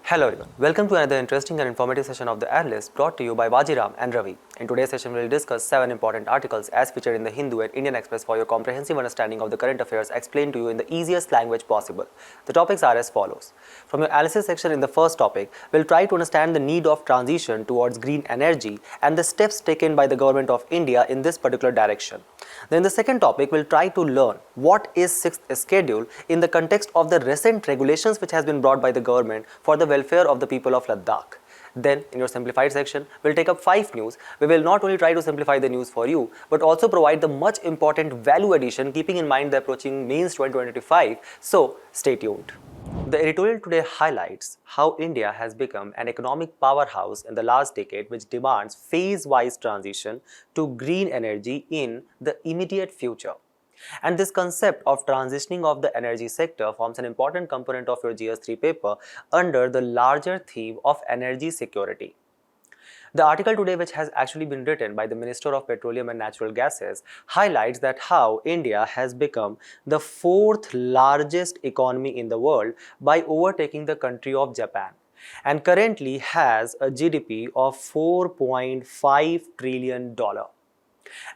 Hello everyone, welcome to another interesting and informative session of the Analyst brought to you by Bajiram and Ravi. In today's session, we will discuss 7 important articles as featured in the Hindu and Indian Express for your comprehensive understanding of the current affairs explained to you in the easiest language possible. The topics are as follows. From your analysis section in the first topic, we will try to understand the need of transition towards green energy and the steps taken by the government of India in this particular direction. Then the second topic will try to learn what is sixth schedule in the context of the recent regulations which has been brought by the government for the welfare of the people of Ladakh. Then in your simplified section, we'll take up 5 news. We will not only try to simplify the news for you, but also provide the much important value addition keeping in mind the approaching mains 2025. So stay tuned. The editorial today highlights how India has become an economic powerhouse in the last decade which demands phase-wise transition to green energy in the immediate future. And this concept of transitioning of the energy sector forms an important component of your GS3 paper under the larger theme of energy security. The article today, which has actually been written by the Minister of Petroleum and Natural Gases, highlights that how India has become the 4th largest economy in the world by overtaking the country of Japan and currently has a GDP of $4.5 trillion.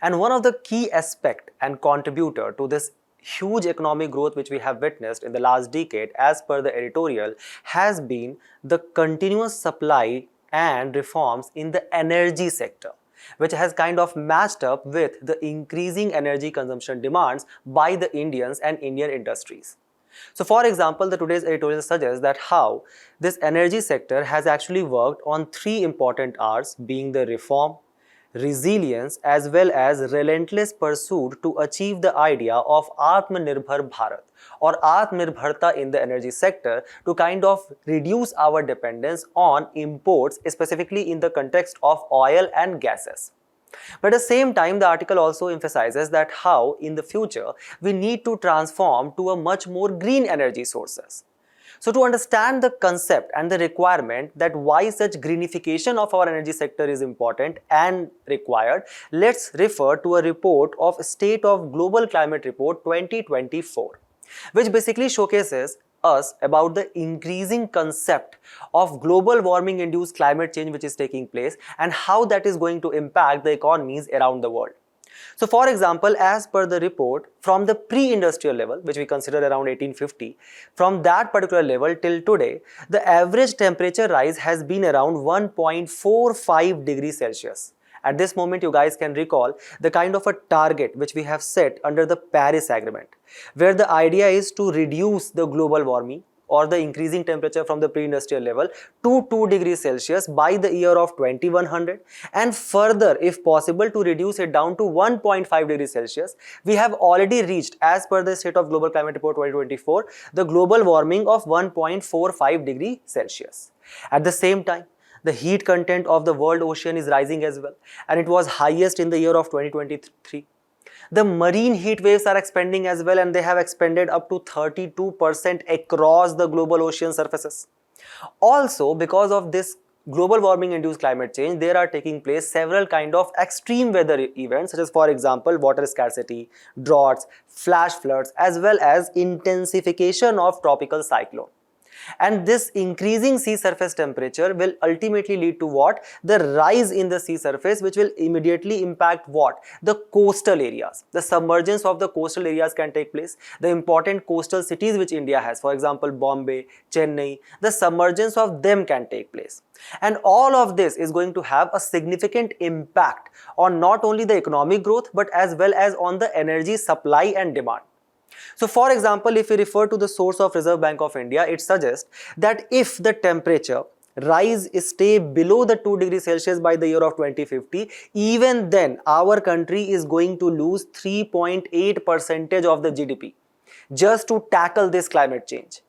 And one of the key aspect and contributor to this huge economic growth which we have witnessed in the last decade as per the editorial has been the continuous supply and reforms in the energy sector, which has kind of matched up with the increasing energy consumption demands by the Indians and Indian industries. So for example, the today's editorial suggests that how this energy sector has actually worked on 3 important R's, being the reform, resilience as well as relentless pursuit to achieve the idea of Atmanirbhar Bharat or Atmanirbharta in the energy sector to kind of reduce our dependence on imports, specifically in the context of oil and gases. But at the same time, the article also emphasizes that how in the future we need to transform to a much more green energy sources. So to understand the concept and the requirement that why such greenification of our energy sector is important and required, let's refer to a report of State of Global Climate Report 2024, which basically showcases us about the increasing concept of global warming induced climate change which is taking place and how that is going to impact the economies around the world. So for example, as per the report, from the pre-industrial level, which we consider around 1850, from that particular level till today, the average temperature rise has been around 1.45 degrees Celsius. At this moment, you guys can recall the kind of a target which we have set under the Paris Agreement, where the idea is to reduce the global warming or the increasing temperature from the pre-industrial level to 2 degrees Celsius by the year of 2100, and further if possible to reduce it down to 1.5 degrees Celsius. We have already reached, as per the State of Global Climate Report 2024, the global warming of 1.45 degrees Celsius. At the same time, the heat content of the world ocean is rising as well, and it was highest in the year of 2023. The marine heat waves are expanding as well, and they have expanded up to 32% across the global ocean surfaces. Also, because of this global warming induced climate change, there are taking place several kind of extreme weather events, such as for example water scarcity, droughts, flash floods, as well as intensification of tropical cyclone. And this increasing sea surface temperature will ultimately lead to what? The rise in the sea surface, which will immediately impact what? The coastal areas. The submergence of the coastal areas can take place. The important coastal cities which India has, for example Bombay, Chennai, the submergence of them can take place. And all of this is going to have a significant impact on not only the economic growth but as well as on the energy supply and demand. So for example, if we refer to the source of Reserve Bank of India, it suggests that if the temperature rise stay below the 2 degrees Celsius by the year of 2050, even then our country is going to lose 3.8% of the GDP just to tackle this climate change.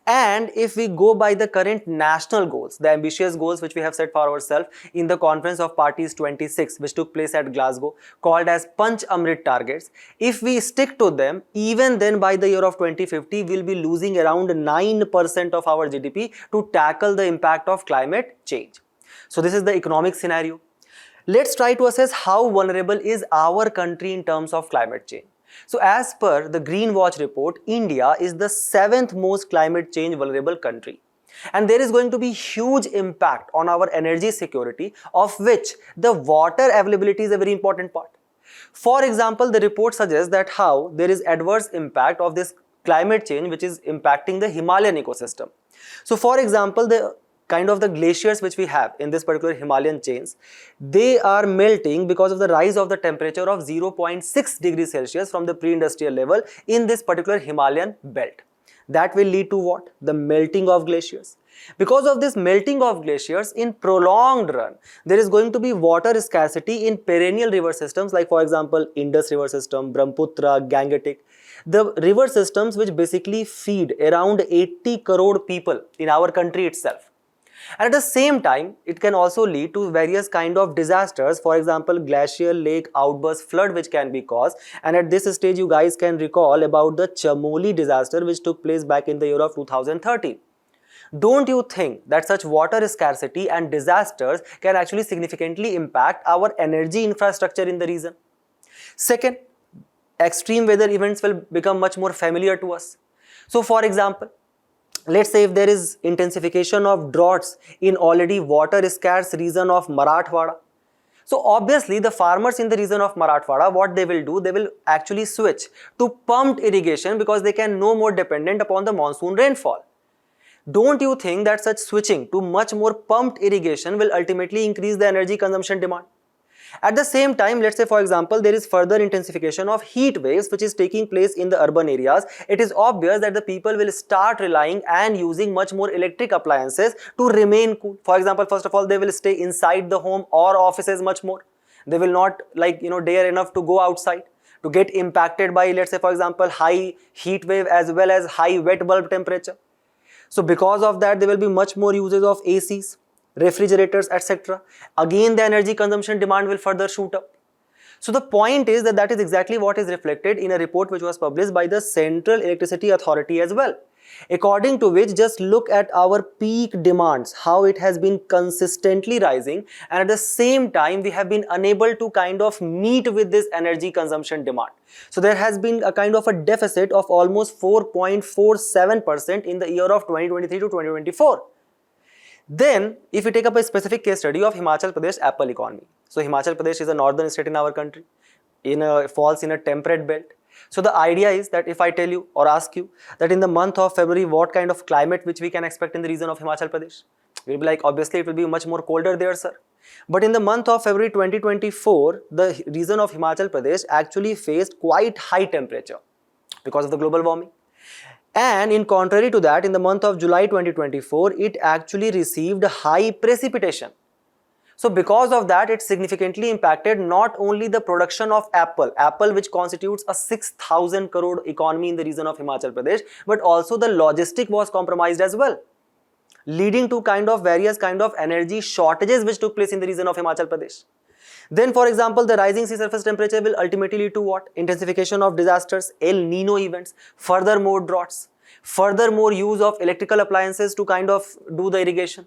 And if we go by the current national goals, the ambitious goals which we have set for ourselves in the Conference of Parties 26, which took place at Glasgow, called as Panch Amrit targets, if we stick to them, even then by the year of 2050, we'll be losing around 9% of our GDP to tackle the impact of climate change. So this is the economic scenario. Let's try to assess how vulnerable is our country in terms of climate change. So as per the Green Watch report, India is the 7th most climate change vulnerable country. and there is going to be huge impact on our energy security, of which the water availability is a very important part. For example, the report suggests that how there is adverse impact of this climate change which is impacting the Himalayan ecosystem. So for example, the kind of the glaciers which we have in this particular Himalayan chains, they are melting because of the rise of the temperature of 0.6 degrees Celsius from the pre-industrial level in this particular Himalayan belt. That will lead to what? The melting of glaciers. Because of this melting of glaciers, in prolonged run, there is going to be water scarcity in perennial river systems like, for example, Indus river system, Brahmaputra, Gangetic, the river systems which basically feed around 80 crore people in our country itself. And at the same time, it can also lead to various kind of disasters, for example, glacial lake outburst flood which can be caused. And at this stage, you guys can recall about the Chamoli disaster which took place back in the year of 2013. Don't you think that such water scarcity and disasters can actually significantly impact our energy infrastructure in the region? Second, extreme weather events will become much more familiar to us. So for example, let's say if there is intensification of droughts in already water scarce region of Marathwada. So obviously the farmers in the region of Marathwada, what they will do, they will actually switch to pumped irrigation because they can no more dependent upon the monsoon rainfall. Don't you think that such switching to much more pumped irrigation will ultimately increase the energy consumption demand? At the same time, let's say for example, there is further intensification of heat waves which is taking place in the urban areas. It is obvious that the people will start relying and using much more electric appliances to remain cool. For example, first of all, they will stay inside the home or offices much more. They will not dare enough to go outside to get impacted by, let's say for example, high heat wave as well as high wet bulb temperature. So because of that, there will be much more uses of ACs, refrigerators, etc. Again, the energy consumption demand will further shoot up. So the point is that is exactly what is reflected in a report which was published by the Central Electricity Authority as well. According to which, just look at our peak demands, how it has been consistently rising, and at the same time we have been unable to kind of meet with this energy consumption demand. So there has been a kind of a deficit of almost 4.47% in the year of 2023 to 2024. Then, if we take up a specific case study of Himachal Pradesh apple economy. So Himachal Pradesh is a northern state in our country, falls in a temperate belt. So the idea is that if I tell you or ask you that in the month of February, what kind of climate which we can expect in the region of Himachal Pradesh? We'll be like, obviously it will be much more colder there, sir. But in the month of February 2024, the region of Himachal Pradesh actually faced quite high temperature because of the global warming. And in contrary to that, in the month of July 2024, it actually received high precipitation. So because of that, it significantly impacted not only the production of apple which constitutes a 6,000 crore economy in the region of Himachal Pradesh, but also the logistic was compromised as well, leading to various kind of energy shortages which took place in the region of Himachal Pradesh. Then for example, the rising sea surface temperature will ultimately lead to what? Intensification of disasters, El Nino events, furthermore droughts, furthermore use of electrical appliances to do the irrigation,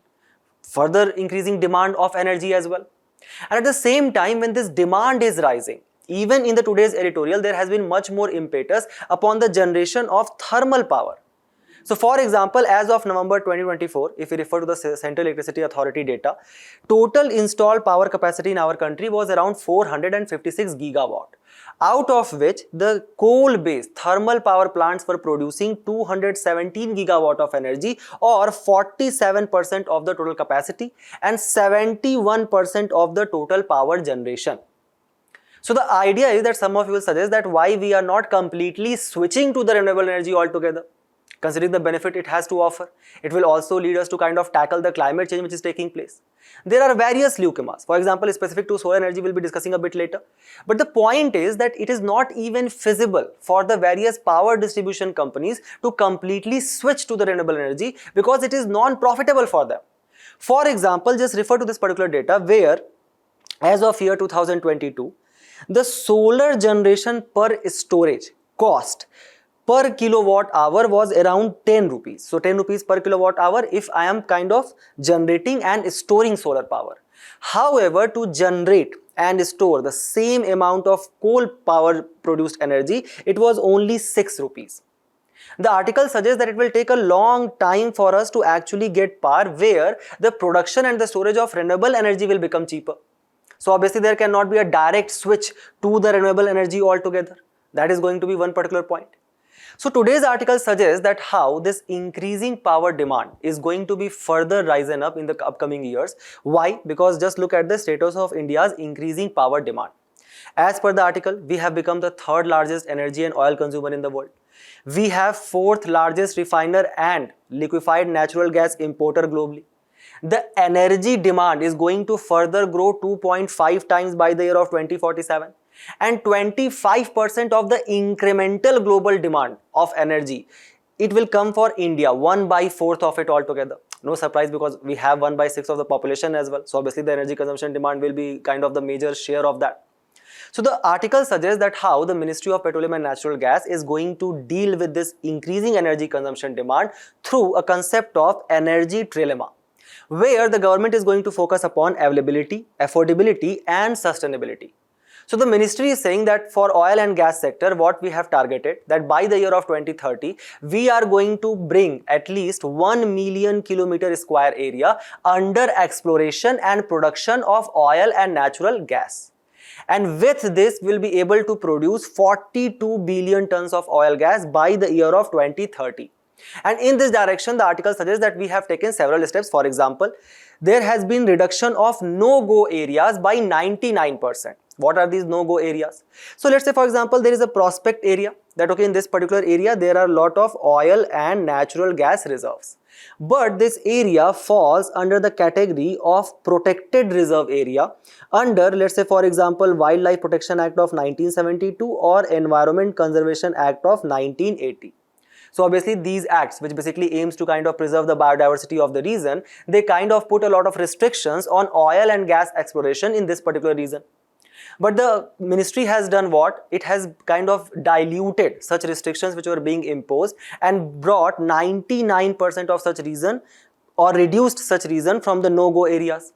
further increasing demand of energy as well. And at the same time, when this demand is rising, even in the today's editorial, there has been much more impetus upon the generation of thermal power. So for example, as of November 2024, if we refer to the Central Electricity Authority data, total installed power capacity in our country was around 456 gigawatt, out of which the coal-based thermal power plants were producing 217 gigawatt of energy, or 47% of the total capacity and 71% of the total power generation. So the idea is that some of you will suggest that why we are not completely switching to the renewable energy altogether, considering the benefit it has to offer. It will also lead us to tackle the climate change which is taking place. There are various leukemas, for example, specific to solar energy, we'll be discussing a bit later. But the point is that it is not even feasible for the various power distribution companies to completely switch to the renewable energy because it is non-profitable for them. For example, just refer to this particular data where, as of year 2022, the solar generation per storage cost per kilowatt hour was around 10 rupees. So 10 rupees per kilowatt hour if I am generating and storing solar power. However, to generate and store the same amount of coal power produced energy, it was only 6 rupees. The article suggests that it will take a long time for us to actually get par where the production and the storage of renewable energy will become cheaper. So obviously there cannot be a direct switch to the renewable energy altogether. That is going to be one particular point. So today's article suggests that how this increasing power demand is going to be further risen up in the upcoming years. Why? Because just look at the status of India's increasing power demand. As per the article, we have become the third largest energy and oil consumer in the world. We have fourth largest refiner and liquefied natural gas importer globally. The energy demand is going to further grow 2.5 times by the year of 2047, and 25% of the incremental global demand of energy, it will come for India, 1/4 of it altogether. No surprise, because we have 1/6 of the population as well. So obviously the energy consumption demand will be kind of the major share of that. So the article suggests that how the Ministry of Petroleum and Natural Gas is going to deal with this increasing energy consumption demand through a concept of energy trilemma, where the government is going to focus upon availability, affordability and sustainability. So the ministry is saying that for oil and gas sector, what we have targeted, that by the year of 2030, we are going to bring at least 1 million kilometer square area under exploration and production of oil and natural gas. And with this, we'll be able to produce 42 billion tons of oil gas by the year of 2030. And in this direction, the article suggests that we have taken several steps. For example, there has been reduction of no-go areas by 99%. What are these no-go areas? So let's say, for example, there is a prospect area that, okay, in this particular area, there are a lot of oil and natural gas reserves. But this area falls under the category of protected reserve area under, let's say, for example, Wildlife Protection Act of 1972 or Environment Conservation Act of 1980. So obviously these acts, which basically aims to kind of preserve the biodiversity of the region, they kind of put a lot of restrictions on oil and gas exploration in this particular region. But the ministry has done what? It has kind of diluted such restrictions which were being imposed and brought 99% of such region or reduced such region from the no-go areas.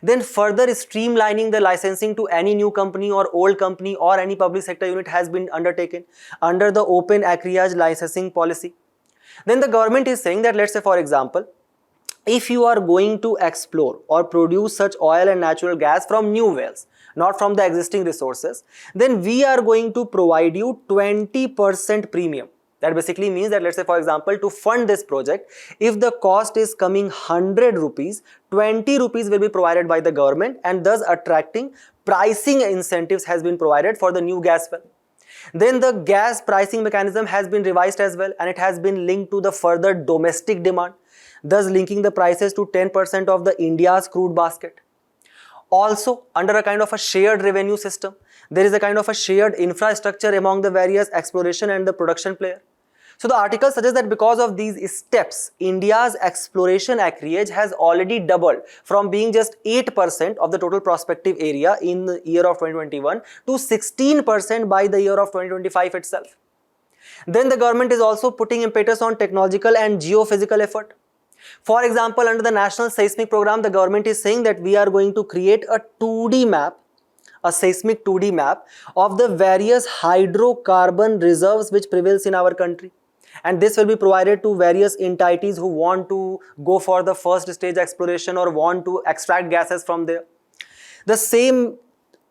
Then further streamlining the licensing to any new company or old company or any public sector unit has been undertaken under the open acreage licensing policy. Then the government is saying that, let's say for example, if you are going to explore or produce such oil and natural gas from new wells, not from the existing resources, then we are going to provide you 20% premium. That basically means that, let's say for example, to fund this project, if the cost is coming 100 rupees, 20 rupees will be provided by the government, and thus attracting pricing incentives has been provided for the new gas well. Then the gas pricing mechanism has been revised as well, and it has been linked to the further domestic demand, thus linking the prices to 10% of the India's crude basket. Also, under a kind of a shared revenue system, there is a kind of a shared infrastructure among the various exploration and the production player. So the article suggests that because of these steps, India's exploration acreage has already doubled from being just 8% of the total prospective area in the year of 2021 to 16% by the year of 2025 itself. Then the government is also putting impetus on technological and geophysical effort. For example, under the National Seismic Program, the government is saying that we are going to create a 2D map, a seismic 2D map of the various hydrocarbon reserves which prevails in our country. And this will be provided to various entities who want to go for the first stage exploration or want to extract gases from there. The same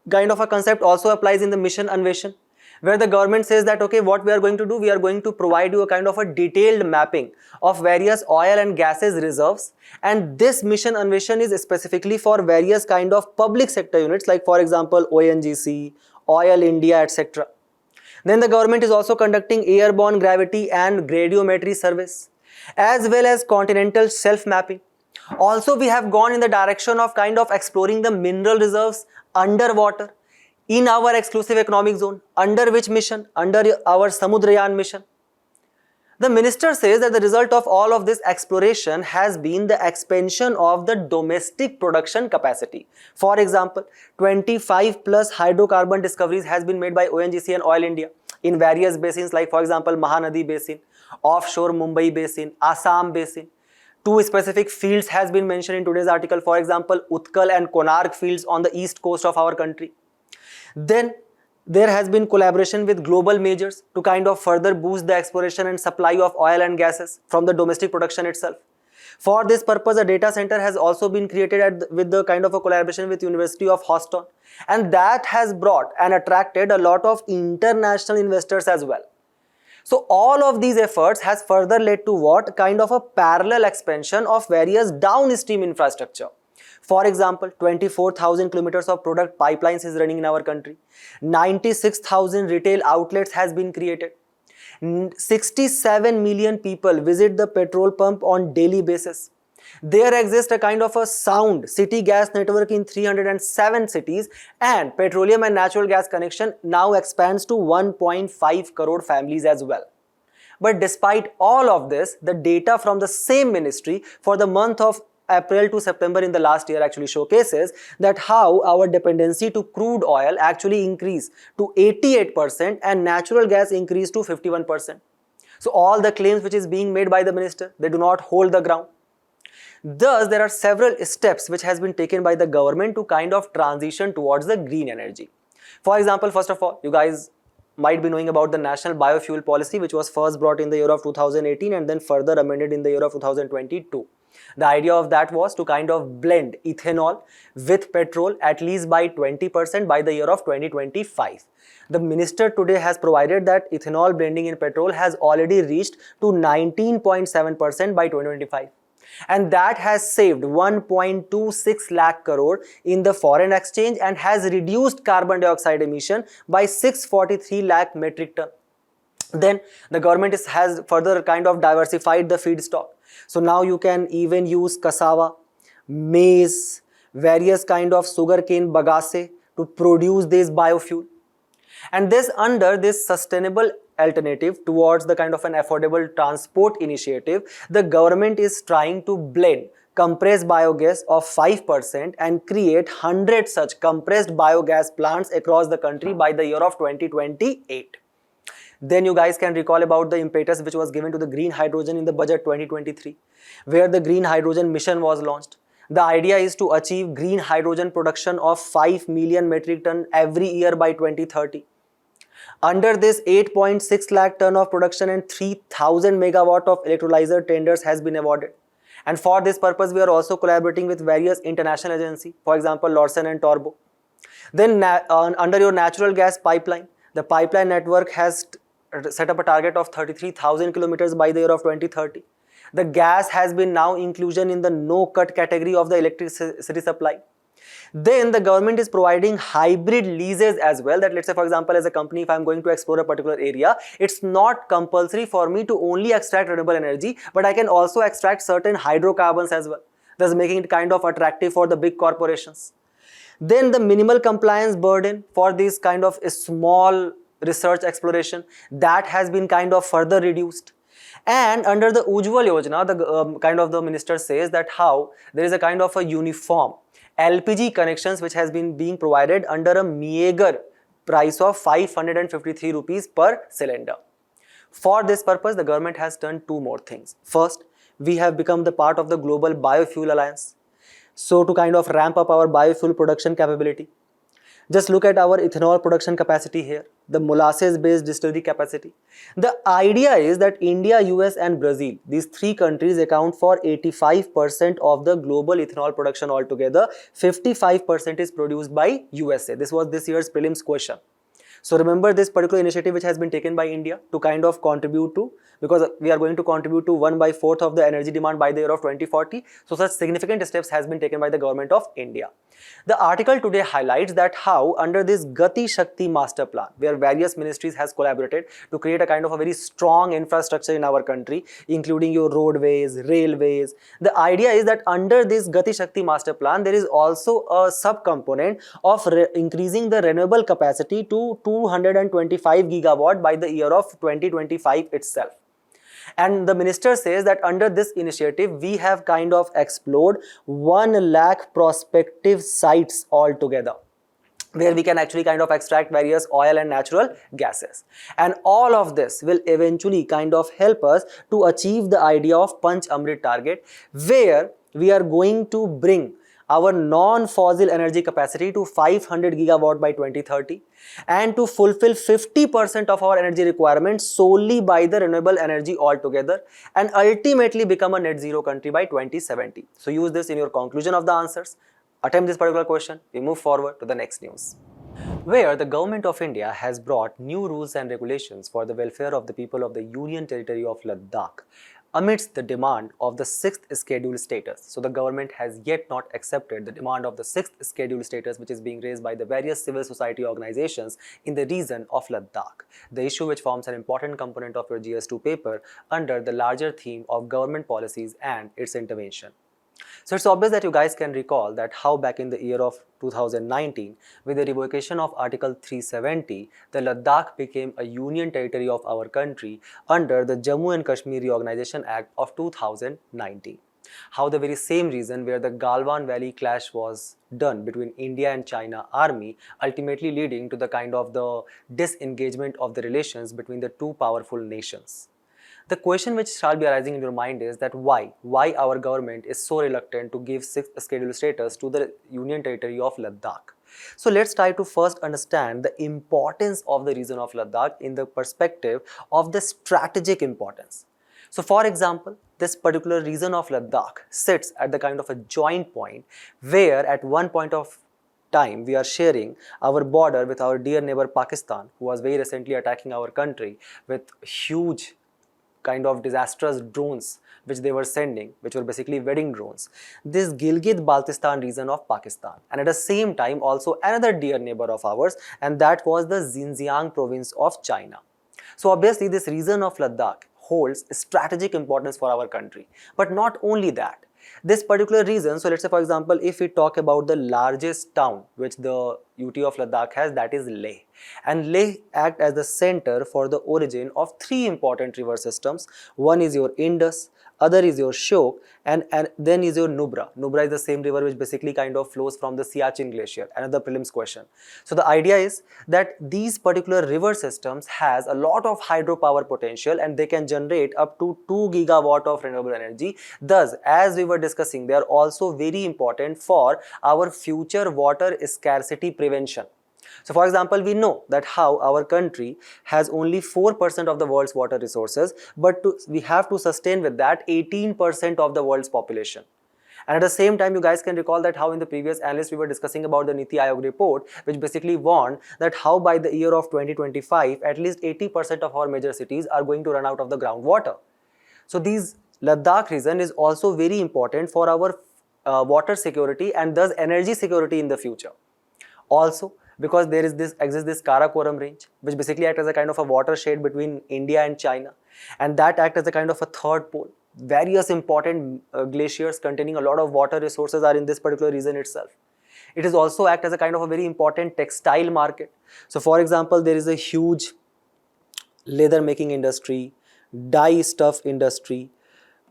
kind of a concept also applies in the mission Anveshan, where the government says that, okay, what we are going to do, we are going to provide you a kind of a detailed mapping of various oil and gases reserves, and this mission Anveshan is specifically for various kind of public sector units like, for example, ONGC, Oil India, etc. Then the government is also conducting airborne gravity and gradiometry surveys, as well as continental self-mapping. Also, we have gone in the direction of kind of exploring the mineral reserves underwater in our exclusive economic zone. Under which mission? Under our Samudrayan mission. The minister says that the result of all of this exploration has been the expansion of the domestic production capacity. For example, 25 plus hydrocarbon discoveries has been made by ONGC and Oil India in various basins like, for example, Mahanadi Basin, offshore Mumbai Basin, Assam Basin. Two specific fields has been mentioned in today's article, for example, Utkal and Konark fields on the east coast of our country. Then There has been collaboration with global majors to kind of further boost the exploration and supply of oil and gases from the domestic production itself. For this purpose, a data center has also been created with the kind of a collaboration with University of Houston, and that has brought and attracted a lot of international investors as well. So all of these efforts has further led to what? Kind of a parallel expansion of various downstream infrastructure. For example, 24,000 kilometers of product pipelines is running in our country. 96,000 retail outlets has been created. 67 million people visit the petrol pump on daily basis. There exists a kind of a sound city gas network in 307 cities, and petroleum and natural gas connection now expands to 1.5 crore families as well. But despite all of this, the data from the same ministry for the month of April to September in the last year actually showcases that how our dependency to crude oil actually increased to 88% and natural gas increased to 51%. So all the claims which is being made by the minister, they do not hold the ground. Thus, there are several steps which has been taken by the government to kind of transition towards the green energy. For example, first of all, you guys might be knowing about the National Biofuel Policy, which was first brought in the year of 2018 and then further amended in the year of 2022. The idea of that was to kind of blend ethanol with petrol at least by 20% by the year of 2025. The minister today has provided that ethanol blending in petrol has already reached to 19.7% by 2025. And that has saved 1.26 lakh crore in the foreign exchange and has reduced carbon dioxide emission by 643 lakh metric ton. Then the government has further kind of diversified the feedstock. So now you can even use cassava, maize, various kind of sugarcane bagasse to produce this biofuel. And this under this sustainable alternative towards the kind of an affordable transport initiative, the government is trying to blend compressed biogas of 5% and create 100 such compressed biogas plants across the country by the year of 2028. Then you guys can recall about the impetus which was given to the green hydrogen in the budget 2023, where the green hydrogen mission was launched. The idea is to achieve green hydrogen production of 5 million metric ton every year by 2030. Under this, 8.6 lakh ton of production and 3000 megawatt of electrolyzer tenders has been awarded. And for this purpose, we are also collaborating with various international agencies, for example, Lawson and Torbo. Then under your natural gas pipeline, the pipeline network has set up a target of 33,000 kilometers by the year of 2030. The gas has been now inclusion in the no-cut category of the electricity supply. Then the government is providing hybrid leases as well, that let's say for example as a company, if I'm going to explore a particular area, it's not compulsory for me to only extract renewable energy, but I can also extract certain hydrocarbons as well, thus making it kind of attractive for the big corporations. Then the minimal compliance burden for this kind of a small research exploration, that has been kind of further reduced. And under the Ujjwal Yojana, the kind of the minister says that how there is a kind of a uniform LPG connections which has been being provided under a meager price of 553 rupees per cylinder. For this purpose, the government has done two more things. First, we have become the part of the Global Biofuel Alliance. So to kind of ramp up our biofuel production capability. Just look at our ethanol production capacity here, the molasses-based distillery capacity. The idea is that India, US and Brazil, these three countries account for 85% of the global ethanol production altogether. 55% is produced by USA. This was this year's prelims question. So remember this particular initiative which has been taken by India to kind of contribute to, because we are going to contribute to 1/4 of the energy demand by the year of 2040. So such significant steps has been taken by the government of India. The article today highlights that how under this Gati Shakti master plan, where various ministries has collaborated to create a kind of a very strong infrastructure in our country, including your roadways, railways. The idea is that under this Gati Shakti master plan, there is also a sub-component of increasing the renewable capacity to 225 gigawatt by the year of 2025 itself. And the minister says that under this initiative, we have kind of explored 1 lakh prospective sites altogether, where we can actually kind of extract various oil and natural gases. And all of this will eventually kind of help us to achieve the idea of Panch Amrit target, where we are going to bring our non-fossil energy capacity to 500 gigawatt by 2030 and to fulfill 50% of our energy requirements solely by the renewable energy altogether and ultimately become a net zero country by 2070. So use this in your conclusion of the answers. Attempt this particular question. We move forward to the next news, where the Government of India has brought new rules and regulations for the welfare of the people of the Union Territory of Ladakh amidst the demand of the 6th schedule status. So the government has yet not accepted the demand of the 6th schedule status, which is being raised by the various civil society organizations in the region of Ladakh, the issue which forms an important component of your GS2 paper under the larger theme of government policies and its intervention. So it's obvious that you guys can recall that how back in the year of 2019, with the revocation of Article 370, the Ladakh became a union territory of our country under the Jammu and Kashmir Reorganization Act of 2019. How the very same reason where the Galwan Valley clash was done between India and China army, ultimately leading to the kind of the disengagement of the relations between the two powerful nations. The question which shall be arising in your mind is that why our government is so reluctant to give 6th schedule status to the Union Territory of Ladakh. So let's try to first understand the importance of the region of Ladakh in the perspective of the strategic importance. So for example, this particular region of Ladakh sits at the kind of a joint point where at one point of time we are sharing our border with our dear neighbor Pakistan, who was very recently attacking our country with huge kind of disastrous drones which they were sending, which were basically wedding drones. This Gilgit-Baltistan region of Pakistan, and at the same time also another dear neighbor of ours, and that was the Xinjiang province of China. So obviously this region of Ladakh holds strategic importance for our country. But not only that, this particular region, so let's say for example, if we talk about the largest town which the UT of Ladakh has, that is Leh. And Leh act as the center for the origin of three important river systems. One is your Indus, other is your Shyok, and then is your Nubra. Nubra is the same river which basically kind of flows from the Siachen glacier, another prelims question. So the idea is that these particular river systems has a lot of hydropower potential and they can generate up to 2 gigawatt of renewable energy. Thus, as we were discussing, they are also very important for our future water scarcity prevention. So for example, we know that how our country has only 4% of the world's water resources, but we have to sustain with that 18% of the world's population. And at the same time, you guys can recall that how in the previous analyst we were discussing about the Niti Aayog report, which basically warned that how by the year of 2025, at least 80% of our major cities are going to run out of the groundwater. So these Ladakh region is also very important for our water security and thus energy security in the future. Also, because there is exists this Karakoram range, which basically acts as a kind of a watershed between India and China, and that acts as a kind of a third pole. Various important glaciers containing a lot of water resources are in this particular region itself. It is also act as a kind of a very important textile market. So for example, there is a huge leather making industry, dye stuff industry,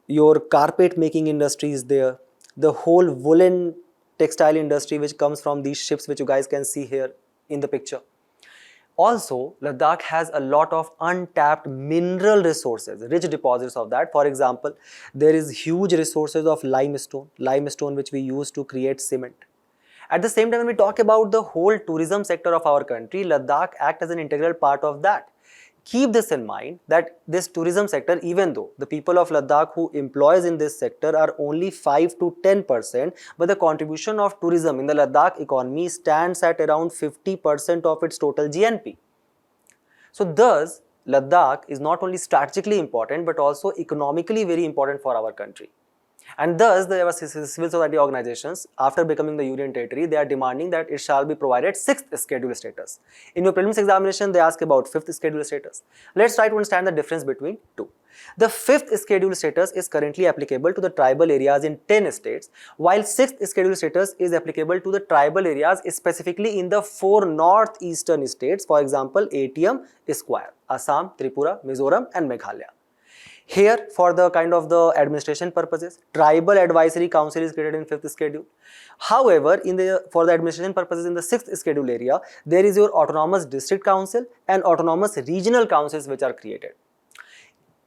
your carpet making industry is there, the whole woolen textile industry which comes from these ships which you guys can see here in the picture. Also, Ladakh has a lot of untapped mineral resources, rich deposits of that. For example, there is huge resources of limestone which we use to create cement. At the same time, when we talk about the whole tourism sector of our country, Ladakh acts as an integral part of that. Keep this in mind that this tourism sector, even though the people of Ladakh who employs in this sector are only 5 to 10%, but the contribution of tourism in the Ladakh economy stands at around 50% of its total GNP. So thus, Ladakh is not only strategically important but also economically very important for our country. And thus, the civil society organizations, after becoming the union territory, they are demanding that it shall be provided 6th schedule status. In your prelims examination, they ask about 5th schedule status. Let's try to understand the difference between two. The 5th schedule status is currently applicable to the tribal areas in 10 states, while 6th schedule status is applicable to the tribal areas specifically in the 4 northeastern states, for example, ATM, Square, Assam, Tripura, Mizoram and Meghalaya. Here, for the kind of the administration purposes, Tribal Advisory Council is created in 5th schedule. However, for the administration purposes in the 6th schedule area, there is your Autonomous District Council and Autonomous Regional Councils which are created.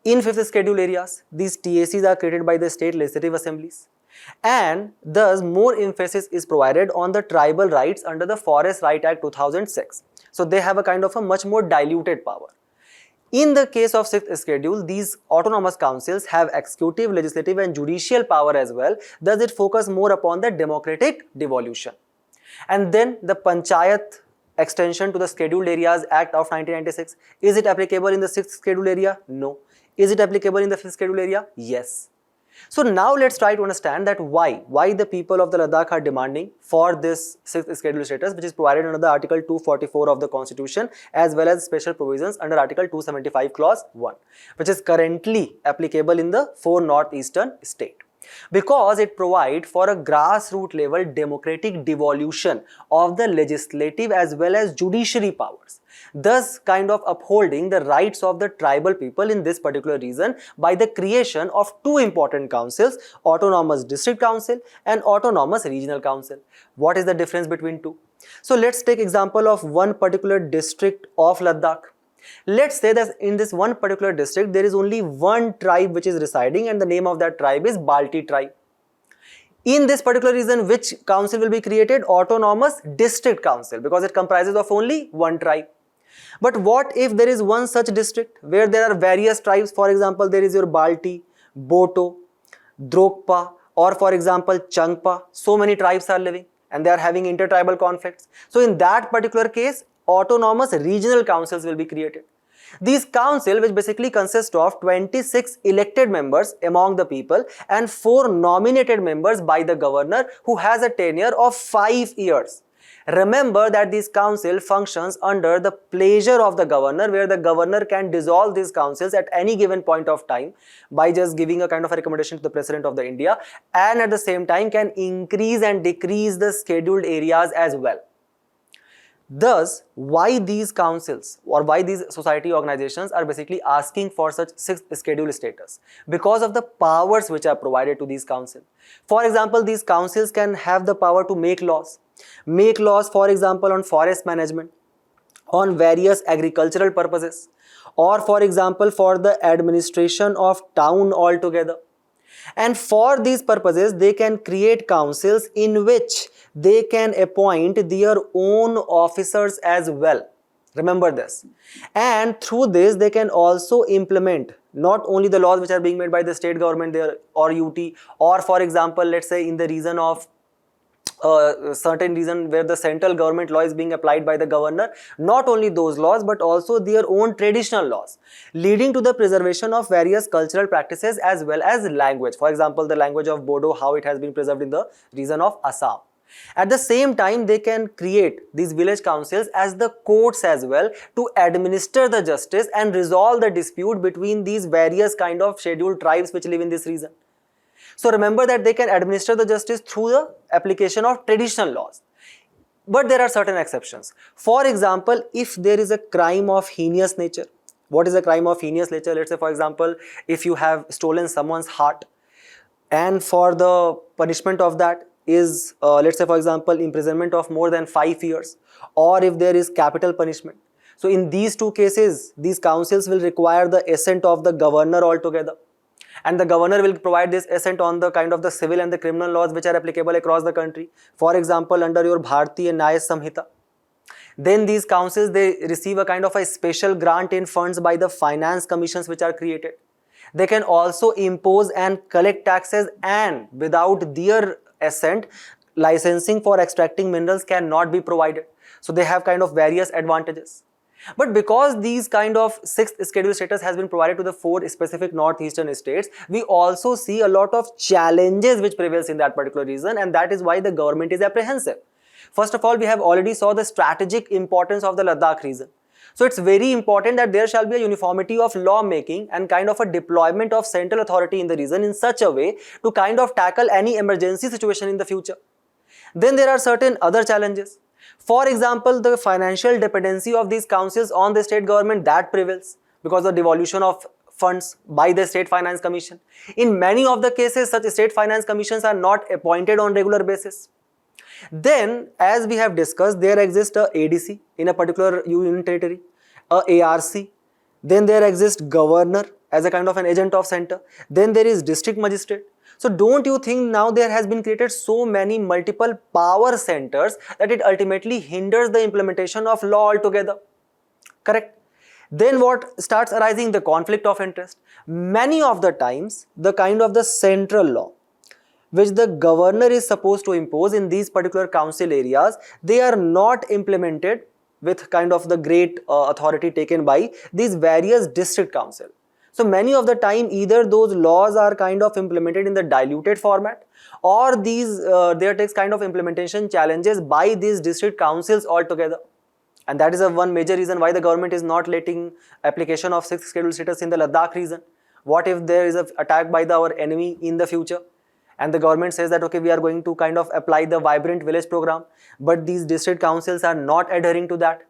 In 5th schedule areas, these TACs are created by the state legislative assemblies. And thus more emphasis is provided on the tribal rights under the Forest Right Act 2006. So they have a kind of a much more diluted power. In the case of 6th schedule, these autonomous councils have executive, legislative and judicial power as well. Thus it focus more upon the democratic devolution. And then the Panchayat extension to the Scheduled Areas Act of 1996. Is it applicable in the 6th scheduled area? No. Is it applicable in the 5th scheduled area? Yes. So now let's try to understand that why the people of the Ladakh are demanding for this 6th schedule status, which is provided under the Article 244 of the Constitution, as well as special provisions under Article 275 Clause 1, which is currently applicable in the 4 northeastern states. Because it provides for a grassroots level democratic devolution of the legislative as well as judiciary powers, thus kind of upholding the rights of the tribal people in this particular region by the creation of 2 important councils, Autonomous District Council and Autonomous Regional Council. What is the difference between 2? So let's take example of one particular district of Ladakh. Let's say that in this one particular district there is only one tribe which is residing, and the name of that tribe is Balti tribe. In this particular region, which council will be created? Autonomous District Council, because it comprises of only one tribe. But what if there is one such district where there are various tribes? For example, there is your Balti, Boto, Drokpa, or for example Changpa. So many tribes are living and they are having intertribal conflicts. So in that particular case, autonomous regional councils will be created. These council, which basically consist of 26 elected members among the people and 4 nominated members by the governor, who has a tenure of 5 years. Remember that this council functions under the pleasure of the governor, where the governor can dissolve these councils at any given point of time by just giving a kind of a recommendation to the President of the India, and at the same time can increase and decrease the scheduled areas as well. Thus, why these councils or why these society organizations are basically asking for such 6th schedule status? Because of the powers which are provided to these councils. For example, these councils can have the power to make laws. Make laws, for example, on forest management, on various agricultural purposes, or for example, for the administration of town altogether. And for these purposes, they can create councils in which they can appoint their own officers as well. Remember this. And through this, they can also implement not only the laws which are being made by the state government there or UT, or for example, let's say in the region of certain reason where the central government law is being applied by the governor, not only those laws but also their own traditional laws, leading to the preservation of various cultural practices as well as language. For example, the language of Bodo, how it has been preserved in the region of Assam. At the same time, they can create these village councils as the courts as well to administer the justice and resolve the dispute between these various kind of scheduled tribes which live in this region. So remember that they can administer the justice through the application of traditional laws. But there are certain exceptions. For example, if there is a crime of heinous nature. What is a crime of heinous nature? Let's say, for example, if you have stolen someone's heart, and for the punishment of that is, let's say, for example, imprisonment of more than 5 years, or if there is capital punishment. So in these 2 cases, these councils will require the assent of the governor altogether. And the governor will provide this assent on the kind of the civil and the criminal laws which are applicable across the country. For example, under your Bharatiya Nyaya Samhita. Then these councils, they receive a kind of a special grant in funds by the finance commissions which are created. They can also impose and collect taxes, and without their assent, licensing for extracting minerals cannot be provided. So they have kind of various advantages. But because these kind of 6th schedule status has been provided to the 4 specific northeastern states, we also see a lot of challenges which prevails in that particular region, and that is why the government is apprehensive. First of all, we have already saw the strategic importance of the Ladakh region. So it's very important that there shall be a uniformity of law making and kind of a deployment of central authority in the region in such a way to kind of tackle any emergency situation in the future. Then there are certain other challenges. For example, the financial dependency of these councils on the state government, that prevails because of devolution of funds by the State Finance Commission. In many of the cases, such state finance commissions are not appointed on regular basis. Then, as we have discussed, there exists a ADC in a particular union territory, a ARC. Then there exists governor as a kind of an agent of center. Then there is district magistrate. So don't you think now there has been created so many multiple power centers that it ultimately hinders the implementation of law altogether? Correct? Then what starts arising? The conflict of interest. Many of the times, the kind of the central law which the governor is supposed to impose in these particular council areas, they are not implemented with kind of the great authority taken by these various district council. So many of the time either those laws are kind of implemented in the diluted format, or these there takes kind of implementation challenges by these district councils altogether. And that is one major reason why the government is not letting application of 6th schedule status in the Ladakh region. What if there is an attack by our enemy in the future? And the government says that, okay, we are going to kind of apply the vibrant village program, but these district councils are not adhering to that.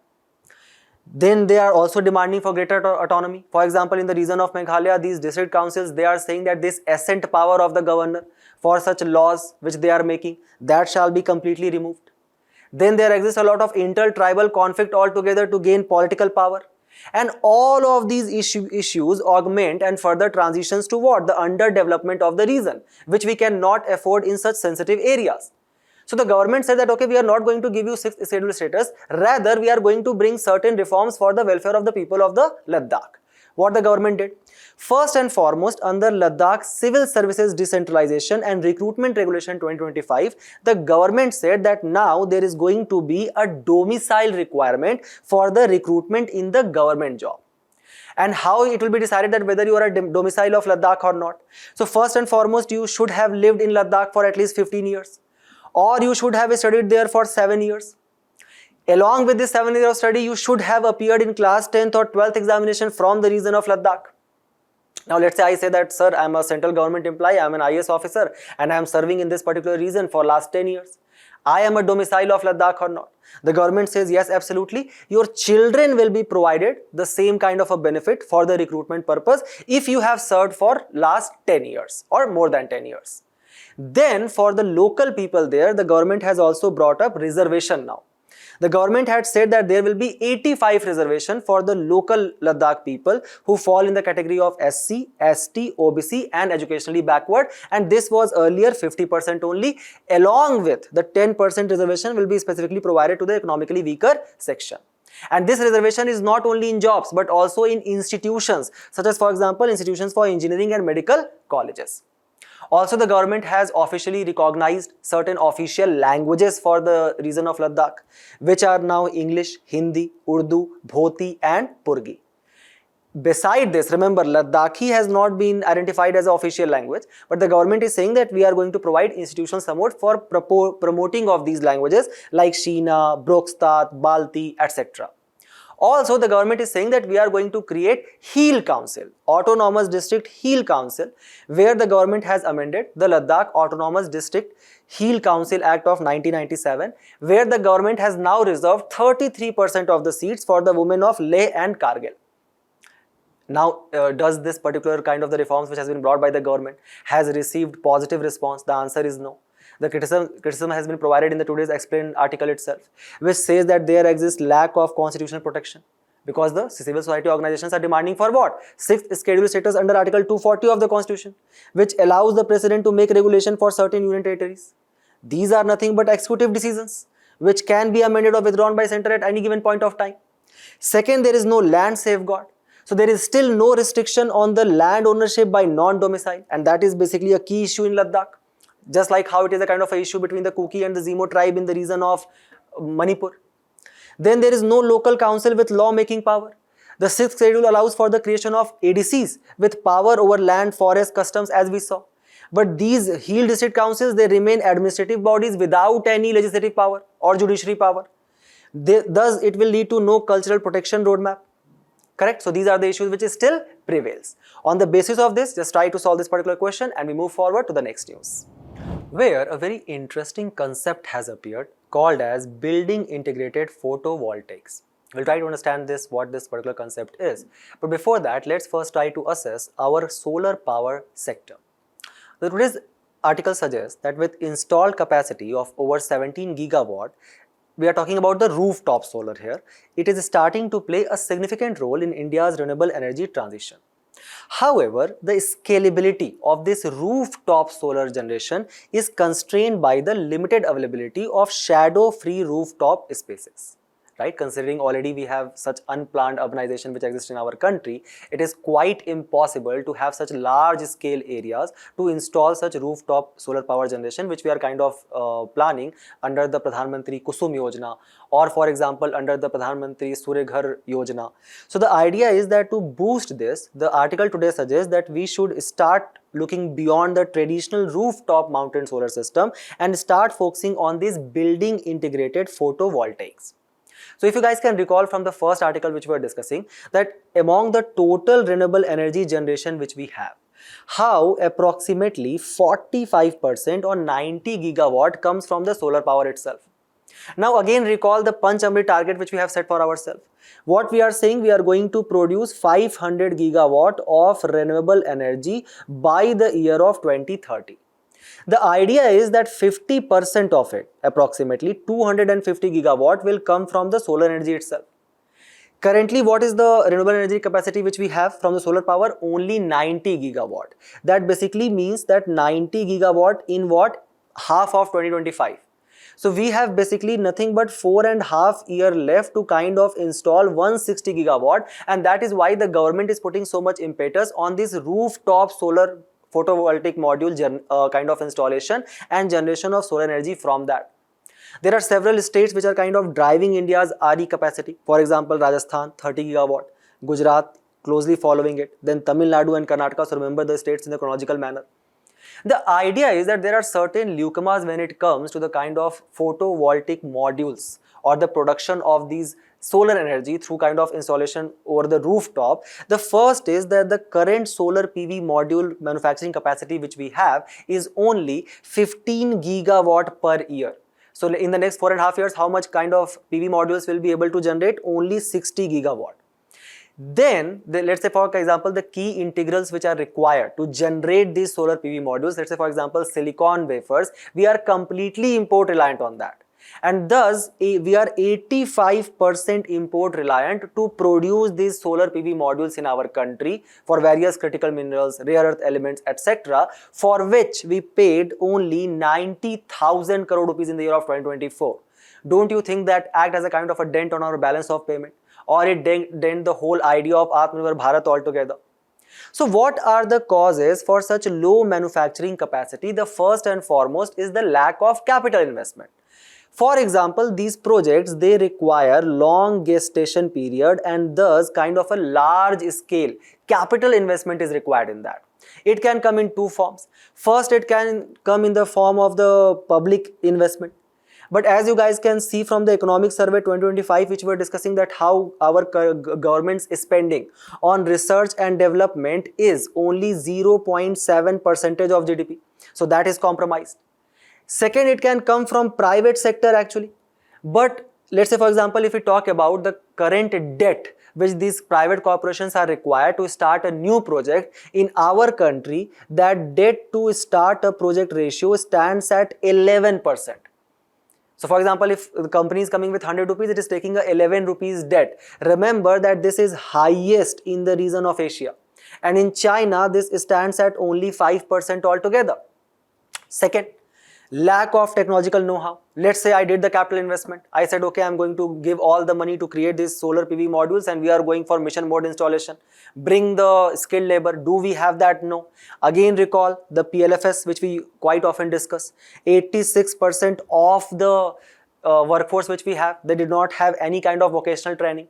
Then they are also demanding for greater autonomy. For example, in the region of Meghalaya, these district councils, they are saying that this assent power of the governor for such laws which they are making, that shall be completely removed. Then there exists a lot of inter-tribal conflict altogether to gain political power. And all of these issues augment and further transitions to what? The underdevelopment of the region, which we cannot afford in such sensitive areas. So the government said that, okay, we are not going to give you 6th schedule status, rather we are going to bring certain reforms for the welfare of the people of the Ladakh. What the government did? First and foremost, under Ladakh Civil Services Decentralization and Recruitment Regulation 2025, the government said that now there is going to be a domicile requirement for the recruitment in the government job. And how it will be decided that whether you are a domicile of Ladakh or not. So first and foremost, you should have lived in Ladakh for at least 15 years. Or you should have studied there for 7 years. Along with this 7 years of study, you should have appeared in class 10th or 12th examination from the region of Ladakh. Now let's say I say that, sir, I am a central government employee, I am an IAS officer and I am serving in this particular region for last 10 years. I am a domicile of Ladakh or not? The government says yes, absolutely. Your children will be provided the same kind of a benefit for the recruitment purpose if you have served for last 10 years or more than 10 years. Then for the local people there, the government has also brought up reservation now. The government had said that there will be 85 reservation for the local Ladakh people who fall in the category of SC, ST, OBC and educationally backward, and this was earlier 50% only. Along with the 10% reservation will be specifically provided to the economically weaker section. And this reservation is not only in jobs but also in institutions such as, for example, institutions for engineering and medical colleges. Also, the government has officially recognized certain official languages for the region of Ladakh, which are now English, Hindi, Urdu, Bhoti and Purgi. Beside this, remember, Ladakhi has not been identified as an official language, but the government is saying that we are going to provide institutional support for promoting of these languages like Sheena, Brokstat, Balti, etc. Also, the government is saying that we are going to create HEAL Council, Autonomous District HEAL Council, where the government has amended the Ladakh Autonomous District HEAL Council Act of 1997, where the government has now reserved 33% of the seats for the women of Leh and Kargil. Now, does this particular kind of the reforms which has been brought by the government has received positive response? The answer is no. The criticism has been provided in the today's explained article itself, which says that there exists lack of constitutional protection because the civil society organizations are demanding for what? 6th schedule status under Article 240 of the Constitution, which allows the president to make regulation for certain union territories. These are nothing but executive decisions which can be amended or withdrawn by center at any given point of time. Second, there is no land safeguard. So there is still no restriction on the land ownership by non-domicile, and that is basically a key issue in Ladakh. Just like how it is a kind of an issue between the Kuki and the Zimo tribe in the region of Manipur. Then there is no local council with law-making power. The 6th schedule allows for the creation of ADCs with power over land, forest, customs as we saw. But these HEAL district councils, they remain administrative bodies without any legislative power or judiciary power. Thus, it will lead to no cultural protection roadmap. Correct? So these are the issues which still prevails. On the basis of this, just try to solve this particular question and we move forward to the next news, where a very interesting concept has appeared called as building integrated photovoltaics. We'll try to understand this, what this particular concept is. But before that, let's first try to assess our solar power sector. Today's article suggests that with installed capacity of over 17 gigawatt, we are talking about the rooftop solar here, it is starting to play a significant role in India's renewable energy transition. However, the scalability of this rooftop solar generation is constrained by the limited availability of shadow-free rooftop spaces. Right, considering already we have such unplanned urbanization which exists in our country, it is quite impossible to have such large scale areas to install such rooftop solar power generation, which we are kind of planning under the Pradhan Mantri Kusum Yojana, or for example under the Pradhan Mantri Surya Ghar Yojana. So the idea is that to boost this, the article today suggests that we should start looking beyond the traditional rooftop mounted solar system and start focusing on these building integrated photovoltaics. So if you guys can recall from the first article which we were discussing, that among the total renewable energy generation which we have, how approximately 45% or 90 gigawatt comes from the solar power itself. Now again recall the Panchamrit target which we have set for ourselves. What we are saying, we are going to produce 500 gigawatt of renewable energy by the year of 2030. The idea is that 50% of it, approximately 250 gigawatt, will come from the solar energy itself. Currently, what is the renewable energy capacity which we have from the solar power? Only 90 gigawatt. That basically means that 90 gigawatt in what? Half of 2025. So we have basically nothing but 4.5 years left to kind of install 160 gigawatt, and that is why the government is putting so much impetus on this rooftop solar photovoltaic module kind of installation and generation of solar energy from that. There are several states which are kind of driving India's RE capacity. For example, Rajasthan 30 gigawatt, Gujarat closely following it, then Tamil Nadu and Karnataka. So remember the states in the chronological manner. The idea is that there are certain newcomers when it comes to the kind of photovoltaic modules or the production of these solar energy through kind of installation over the rooftop. The first is that the current solar PV module manufacturing capacity which we have is only 15 gigawatt per year. So in the next 4.5 years, how much kind of PV modules will be able to generate? Only 60 gigawatt. Then, let's say for example, the key integrals which are required to generate these solar PV modules, let's say for example, silicon wafers, we are completely import reliant on that. And thus, we are 85% import reliant to produce these solar PV modules in our country for various critical minerals, rare earth elements, etc., for which we paid only 90,000 crore rupees in the year of 2024. Don't you think that act as a kind of a dent on our balance of payment? Or it dent the whole idea of Atmanirbhar Bharat altogether? So what are the causes for such low manufacturing capacity? The first and foremost is the lack of capital investment. For example, these projects, they require long gestation period and thus kind of a large scale capital investment is required in that. It can come in two forms. First, it can come in the form of the public investment. But as you guys can see from the economic survey 2025, which we are discussing, that how our government's spending on research and development is only 0.7% of GDP. So that is compromised. Second, it can come from private sector actually. But let's say for example, if we talk about the current debt which these private corporations are required to start a new project in our country, that debt to start a project ratio stands at 11%. So for example, if the company is coming with 100 rupees, it is taking a 11 rupees debt. Remember that this is highest in the region of Asia. And in China, this stands at only 5% altogether. Second, lack of technological know-how. Let's say I did the capital investment. I said, okay, I'm going to give all the money to create these solar PV modules and we are going for mission mode installation. Bring the skilled labor. Do we have that? No. Again, recall the PLFS, which we quite often discuss. 86% of the workforce which we have, they did not have any kind of vocational training.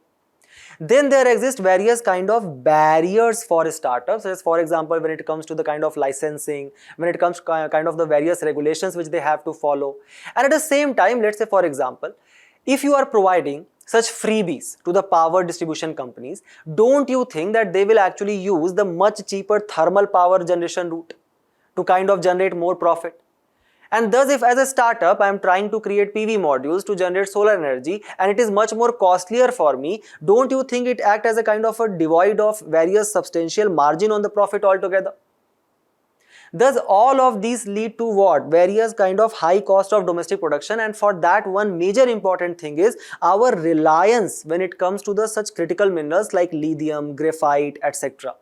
Then there exist various kind of barriers for startups, as for example, when it comes to the kind of licensing, when it comes to kind of the various regulations which they have to follow. And at the same time, let's say for example, if you are providing such freebies to the power distribution companies, don't you think that they will actually use the much cheaper thermal power generation route to kind of generate more profit? And thus, if as a startup I am trying to create PV modules to generate solar energy and it is much more costlier for me, don't you think it acts as a kind of a devoid of various substantial margin on the profit altogether? Thus, all of these lead to what? Various kind of high cost of domestic production, and for that one major important thing is our reliance when it comes to the such critical minerals like lithium, graphite, etc.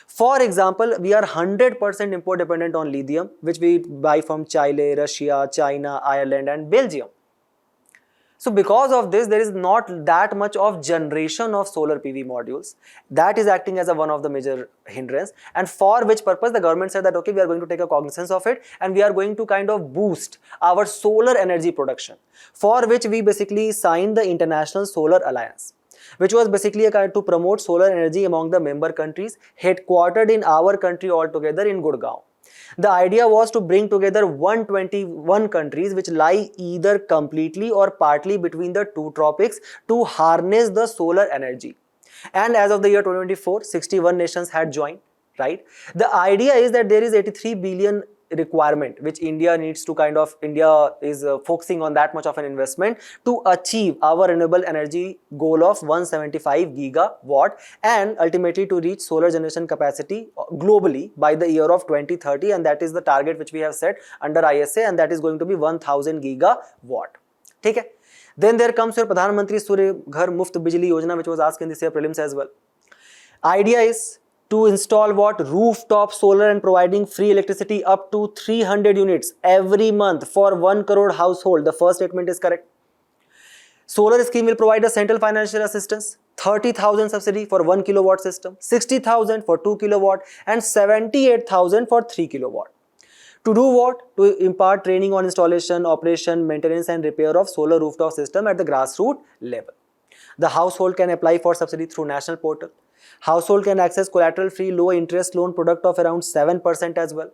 For example, we are 100% import dependent on lithium, which we buy from Chile, Russia, China, Ireland and Belgium. So because of this, there is not that much of generation of solar PV modules. That is acting as one of the major hindrance, and for which purpose the government said that okay, we are going to take a cognizance of it and we are going to kind of boost our solar energy production, for which we basically signed the International Solar Alliance, which was basically a kind to promote solar energy among the member countries, headquartered in our country altogether in Gurgaon. The idea was to bring together 121 countries which lie either completely or partly between the two tropics to harness the solar energy. And as of the year 2024, 61 nations had joined, right? The idea is that there is 83 billion requirement which India needs to India is focusing on that much of an investment to achieve our renewable energy goal of 175 gigawatt and ultimately to reach solar generation capacity globally by the year of 2030, and that is the target which we have set under ISA, and that is going to be 1000 gigawatt. Okay? Then there comes your Pradhan Mantri Surya Ghar Muft Bijli Yojana, which was asked in this year prelims as well. Idea is to install what? Rooftop solar and providing free electricity up to 300 units every month for 1 crore household. The first statement is correct. Solar scheme will provide a central financial assistance, 30,000 subsidy for 1 kilowatt system, 60,000 for 2 kilowatt and 78,000 for 3 kilowatt. To do what? To impart training on installation, operation, maintenance and repair of solar rooftop system at the grassroots level. The household can apply for subsidy through national portal. Household can access collateral-free low-interest loan product of around 7% as well.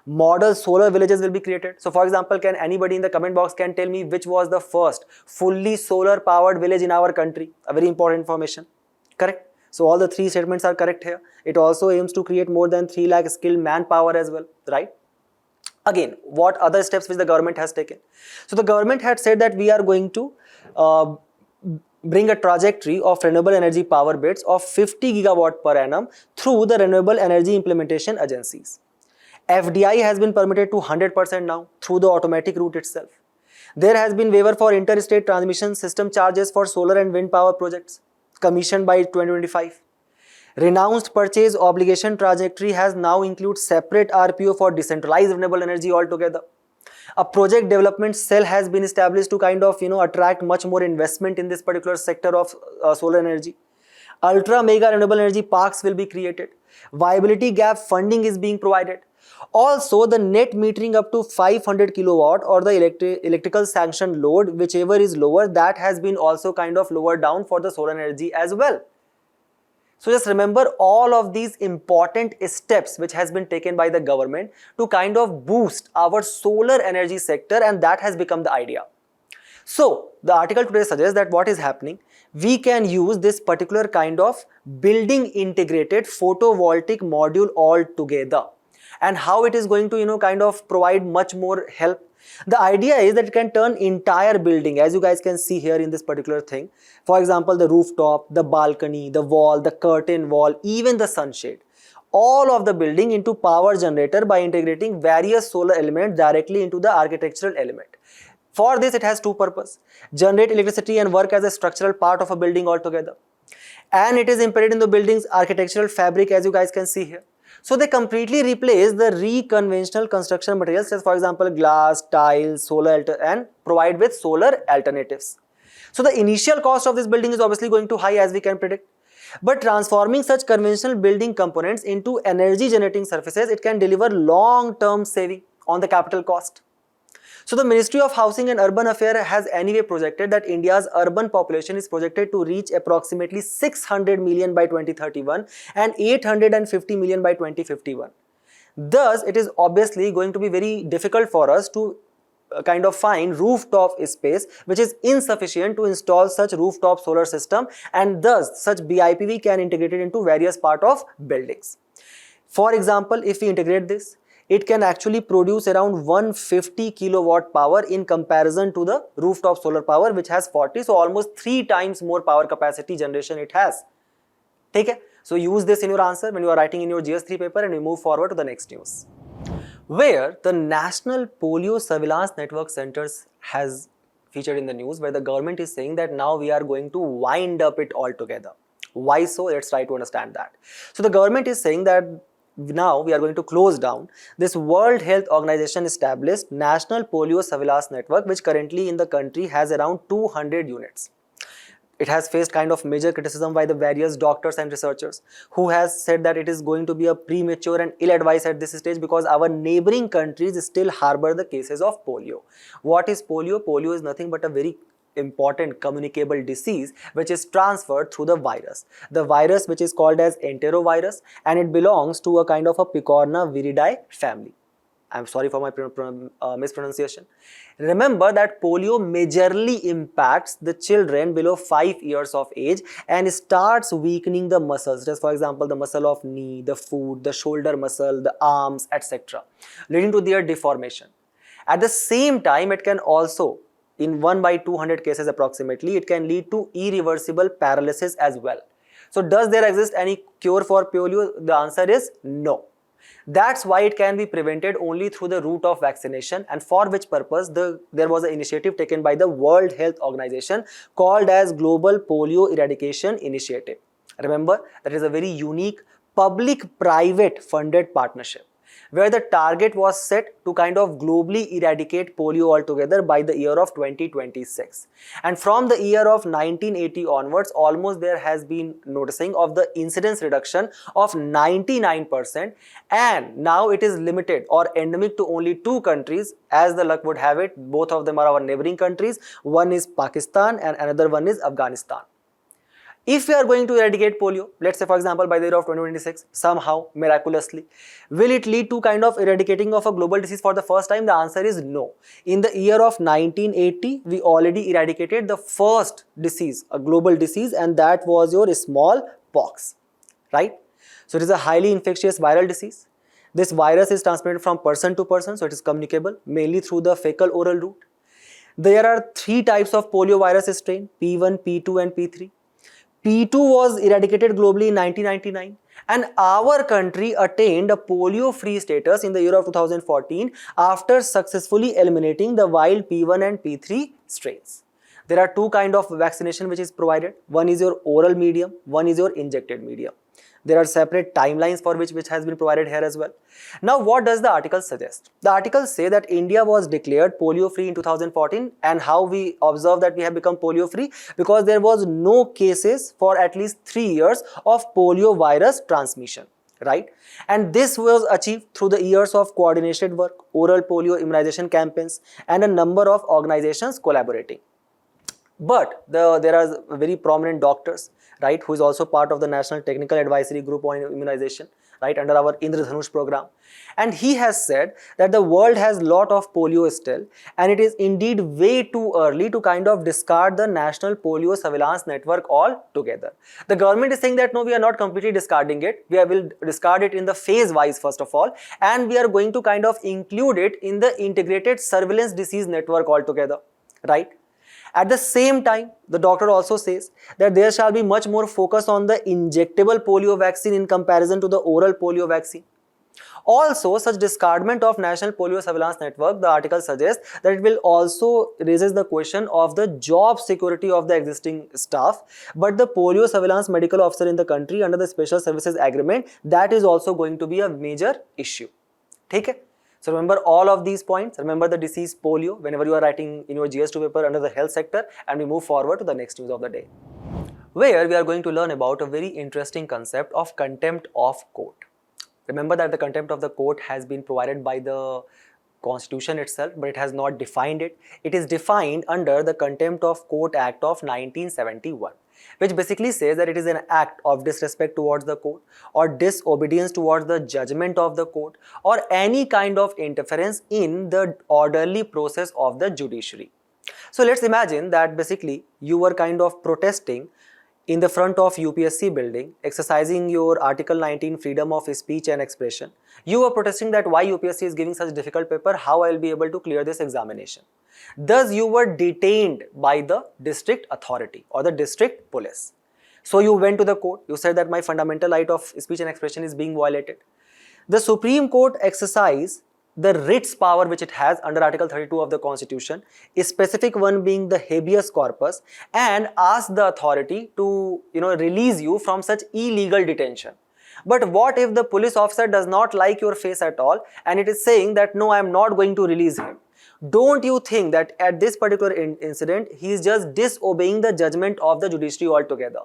Model solar villages will be created. So for example, can anybody in the comment box can tell me which was the first fully solar powered village in our country? A very important information. Correct? So all the three statements are correct here. It also aims to create more than 3 lakh skilled manpower as well, right? Again, what other steps which the government has taken? So the government had said that we are going to bring a trajectory of renewable energy power bids of 50 gigawatt per annum through the renewable energy implementation agencies. FDI has been permitted to 100% now through the automatic route itself. There has been waiver for interstate transmission system charges for solar and wind power projects commissioned by 2025. Renounced purchase obligation trajectory has now included separate RPO for decentralized renewable energy altogether. A project development cell has been established to attract much more investment in this particular sector of solar energy. Ultra mega renewable energy parks will be created. Viability gap funding is being provided. Also, the net metering up to 500 kilowatt or the electrical sanction load, whichever is lower, that has been also lowered down for the solar energy as well. So just remember all of these important steps which has been taken by the government to boost our solar energy sector, and that has become the idea. So the article today suggests that what is happening, we can use this particular building integrated photovoltaic module all together, and how it is going to provide much more help. The idea is that it can turn entire building, as you guys can see here in this particular thing. For example, the rooftop, the balcony, the wall, the curtain wall, even the sunshade. All of the building into power generator by integrating various solar elements directly into the architectural element. For this, it has two purposes: generate electricity and work as a structural part of a building altogether. And it is embedded in the building's architectural fabric, as you guys can see here. So they completely replace the conventional construction materials, as for example glass, tiles, solar and provide with solar alternatives. So the initial cost of this building is obviously going to high, as we can predict. But transforming such conventional building components into energy generating surfaces, it can deliver long-term saving on the capital cost. So the Ministry of Housing and Urban Affairs has anyway projected that India's urban population is projected to reach approximately 600 million by 2031 and 850 million by 2051. Thus, it is obviously going to be very difficult for us to find rooftop space which is insufficient to install such rooftop solar system, and thus such BIPV can integrate it into various part of buildings. For example, if we integrate this, it can actually produce around 150 kilowatt power in comparison to the rooftop solar power, which has 40, so almost 3 times more power capacity generation it has. Okay? So use this in your answer when you are writing in your GS3 paper, and we move forward to the next news, where the National Polio Surveillance Network Centers has featured in the news, where the government is saying that now we are going to wind up it all together. Why so? Let's try to understand that. So the government is saying that now we are going to close down this World Health Organization established National Polio Surveillance Network, which currently in the country has around 200 units. It has faced kind of major criticism by the various doctors and researchers who has said that it is going to be a premature and ill-advised at this stage because our neighboring countries still harbor the cases of polio. What is polio? Polio is nothing but a very important communicable disease which is transferred through the virus. The virus which is called as enterovirus, and it belongs to a kind of a Picorna viridae family. I'm sorry for my mispronunciation. Remember that polio majorly impacts the children below 5 years of age and starts weakening the muscles, just for example the muscle of knee, the foot, the shoulder muscle, the arms, etc., leading to their deformation. At the same time, it can also, in 1 by 200 cases approximately, it can lead to irreversible paralysis as well. So does there exist any cure for polio? The answer is no. That's why it can be prevented only through the route of vaccination, and for which purpose there was an initiative taken by the World Health Organization called as Global Polio Eradication Initiative. Remember, that is a very unique public-private funded partnership where the target was set to kind of globally eradicate polio altogether by the year of 2026. And from the year of 1980 onwards, almost there has been noticing of the incidence reduction of 99%, and now it is limited or endemic to only 2 countries. As the luck would have it, both of them are our neighboring countries. One is Pakistan and another one is Afghanistan. If we are going to eradicate polio, let's say for example by the year of 2026, somehow, miraculously, will it lead to kind of eradicating of a global disease for the first time? The answer is no. In the year of 1980, we already eradicated the first disease, a global disease, and that was your smallpox, right? So it is a highly infectious viral disease. This virus is transmitted from person to person, so it is communicable mainly through the fecal oral route. There are 3 types of polio virus strain, P1, P2 and P3. P2 was eradicated globally in 1999, and our country attained a polio-free status in the year of 2014 after successfully eliminating the wild P1 and P3 strains. There are 2 kinds of vaccination which is provided. One is your oral medium, one is your injected medium. There are separate timelines for which has been provided here as well. Now, what does the article suggest? The article say that India was declared polio-free in 2014, and how we observe that we have become polio-free? Because there was no cases for at least 3 years of polio virus transmission, right? And this was achieved through the years of coordinated work, oral polio immunization campaigns, and a number of organizations collaborating. But there are very prominent doctors, right, who is also part of the National Technical Advisory Group on Immunization, right, under our Indradhanush program. And he has said that the world has lot of polio still, and it is indeed way too early to kind of discard the National Polio Surveillance Network altogether. The government is saying that no, we are not completely discarding it. We will discard it in the phase wise first of all, and we are going to kind of include it in the integrated surveillance disease network altogether, right? At the same time, the doctor also says that there shall be much more focus on the injectable polio vaccine in comparison to the oral polio vaccine. Also, such discardment of National Polio Surveillance Network, the article suggests that it will also raises the question of the job security of the existing staff, but the polio surveillance medical officer in the country under the Special Services Agreement, that is also going to be a major issue. Okay? So remember all of these points, remember the disease polio whenever you are writing in your GS2 paper under the health sector, and we move forward to the next news of the day, where we are going to learn about a very interesting concept of contempt of court. Remember that the contempt of the court has been provided by the Constitution itself, but it has not defined it. It is defined under the Contempt of Court Act of 1971. Which basically says that it is an act of disrespect towards the court or disobedience towards the judgment of the court or any kind of interference in the orderly process of the judiciary. So let's imagine that basically you were kind of protesting in the front of UPSC building, exercising your Article 19 freedom of speech and expression. You were protesting that why UPSC is giving such difficult paper, how I will be able to clear this examination. Thus, you were detained by the district authority or the district police. So you went to the court, you said that my fundamental right of speech and expression is being violated. The Supreme Court exercised the writs power which it has under Article 32 of the Constitution, a specific one being the habeas corpus, and ask the authority to release you from such illegal detention. But what if the police officer does not like your face at all and it is saying that no, I am not going to release him? Don't you think that at this particular incident he is just disobeying the judgment of the judiciary altogether?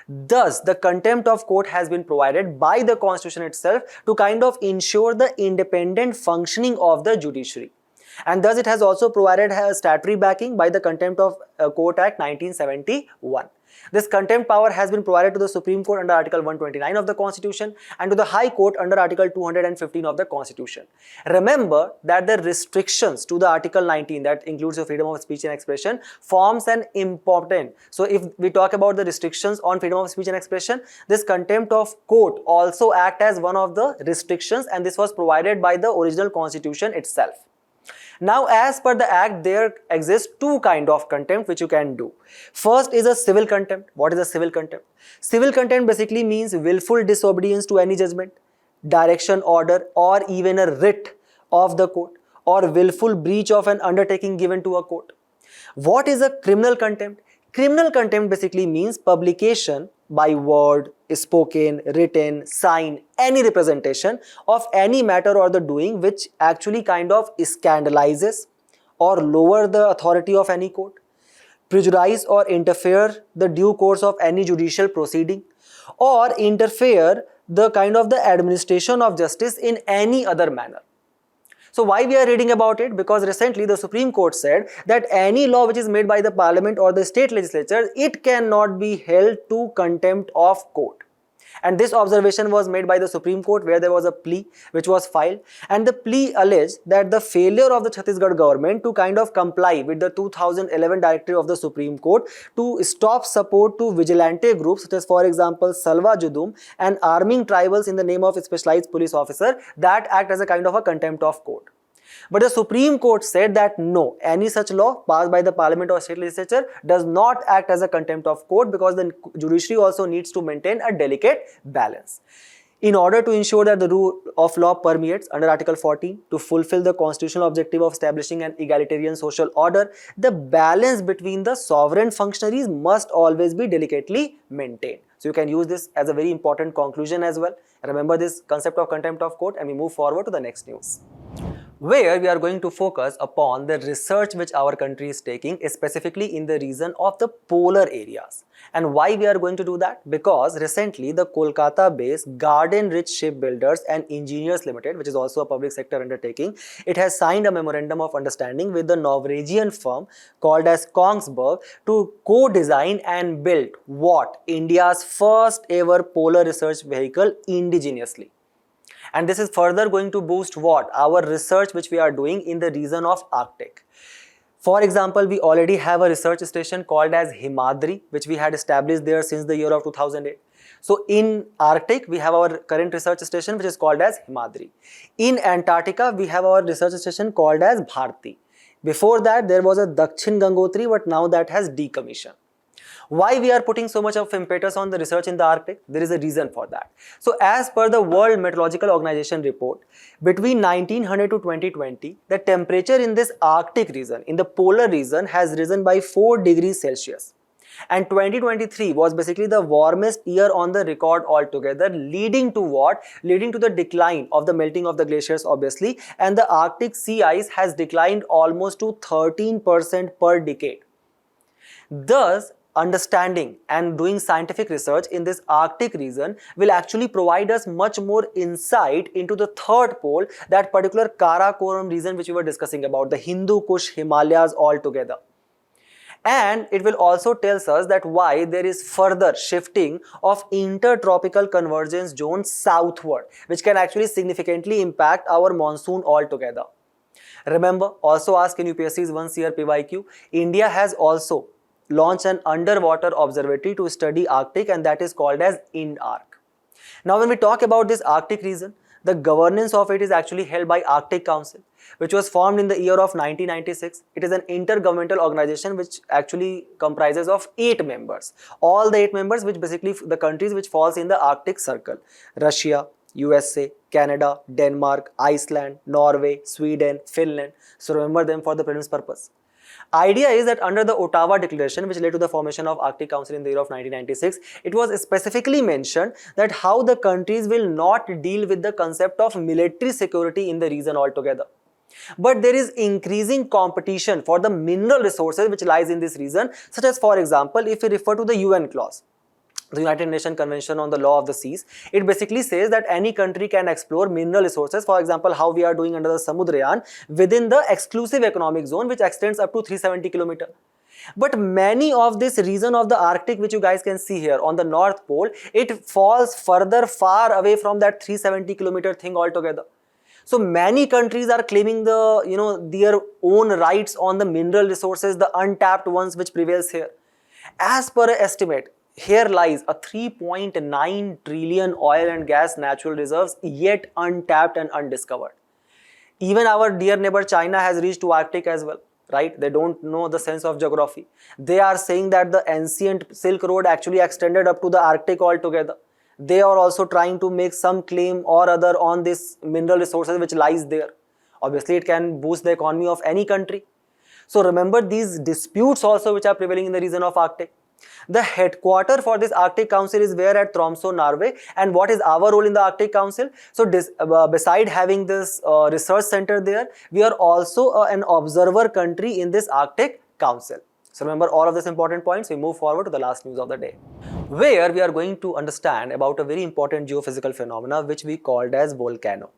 Thus, the contempt of court has been provided by the Constitution itself to kind of ensure the independent functioning of the judiciary. And thus, it has also provided statutory backing by the Contempt of Court Act 1971. This contempt power has been provided to the Supreme Court under Article 129 of the Constitution and to the High Court under Article 215 of the Constitution. Remember that the restrictions to the Article 19, that includes the freedom of speech and expression, forms an important. So if we talk about the restrictions on freedom of speech and expression, this contempt of court also act as one of the restrictions, and this was provided by the original Constitution itself. Now, as per the Act, there exist two kinds of contempt which you can do. First is a civil contempt. What is a civil contempt? Civil contempt basically means willful disobedience to any judgment, direction, order, or even a writ of the court, or willful breach of an undertaking given to a court. What is a criminal contempt? Criminal contempt basically means publication by word, spoken, written, sign, any representation of any matter or the doing which actually kind of scandalizes or lower the authority of any court, prejudice or interfere the due course of any judicial proceeding, or interfere the kind of the administration of justice in any other manner. So why we are reading about it? Because recently the Supreme Court said that any law which is made by the Parliament or the state legislature, it cannot be held to contempt of court. And this observation was made by the Supreme Court, where there was a plea which was filed, and the plea alleged that the failure of the Chhattisgarh government to kind of comply with the 2011 directive of the Supreme Court to stop support to vigilante groups such as, for example, Salwa Judum, and arming tribals in the name of a specialized police officer, that act as a kind of a contempt of court. But the Supreme Court said that no, any such law passed by the Parliament or state legislature does not act as a contempt of court, because the judiciary also needs to maintain a delicate balance. In order to ensure that the rule of law permeates under Article 14 to fulfill the constitutional objective of establishing an egalitarian social order, the balance between the sovereign functionaries must always be delicately maintained. So you can use this as a very important conclusion as well. Remember this concept of contempt of court, and we move forward to the next news, where we are going to focus upon the research which our country is taking, specifically in the region of the polar areas. And why we are going to do that? Because recently the Kolkata-based Garden Rich Shipbuilders and Engineers Limited, which is also a public sector undertaking, it has signed a memorandum of understanding with the Norwegian firm called as Kongsberg to co-design and build what? India's first ever polar research vehicle indigenously. And this is further going to boost what? Our research which we are doing in the region of Arctic. For example, we already have a research station called as Himadri, which we had established there since the year of 2008. So in Arctic, we have our current research station which is called as Himadri. In Antarctica, we have our research station called as Bharti. Before that, there was a Dakshin Gangotri, but now that has decommissioned. Why we are putting so much of impetus on the research in the Arctic? There is a reason for that. So as per the World Meteorological Organization report, between 1900 to 2020, the temperature in this Arctic region, in the polar region, has risen by 4 degrees Celsius. And 2023 was basically the warmest year on the record altogether, leading to what? Leading to the decline of the melting of the glaciers, obviously, and the Arctic sea ice has declined almost to 13% per decade. Thus, understanding and doing scientific research in this Arctic region will actually provide us much more insight into the third pole, that particular Karakoram region which we were discussing about, the Hindu Kush Himalayas altogether. And it will also tell us that why there is further shifting of intertropical convergence zones southward, which can actually significantly impact our monsoon altogether. Remember, also asked in UPSC's 1 CR PYQ, India has also launched an underwater observatory to study Arctic, and that is called as INDARC. Now when we talk about this Arctic region, the governance of it is actually held by Arctic Council, which was formed in the year of 1996. It is an intergovernmental organization which actually comprises of 8 members. All the 8 members, which basically the countries which falls in the Arctic Circle: Russia, USA, Canada, Denmark, Iceland, Norway, Sweden, Finland. So remember them for the prelims purpose. Idea is that under the Ottawa Declaration, which led to the formation of Arctic Council in the year of 1996, it was specifically mentioned that how the countries will not deal with the concept of military security in the region altogether. But there is increasing competition for the mineral resources which lies in this region, such as, for example, if we refer to the UN clause, the United Nations Convention on the Law of the Seas, it basically says that any country can explore mineral resources, for example, how we are doing under the Samudrayan, within the exclusive economic zone, which extends up to 370 kilometers. But many of this region of the Arctic, which you guys can see here on the North Pole, it falls further far away from that 370-kilometer thing altogether. So many countries are claiming their own rights on the mineral resources, the untapped ones which prevails here. As per an estimate, here lies a 3.9 trillion oil and gas natural reserves yet untapped and undiscovered. Even our dear neighbor China has reached to Arctic as well, right? They don't know the sense of geography. They are saying that the ancient Silk Road actually extended up to the Arctic altogether. They are also trying to make some claim or other on this mineral resources which lies there. Obviously, it can boost the economy of any country. So remember these disputes also which are prevailing in the region of Arctic. The headquarter for this Arctic Council is where at Tromsø, Norway. And what is our role in the Arctic Council? So beside having this research center there, we are also an observer country in this Arctic Council. So remember all of these important points. We move forward to the last news of the day, where we are going to understand about a very important geophysical phenomena which we called as volcano.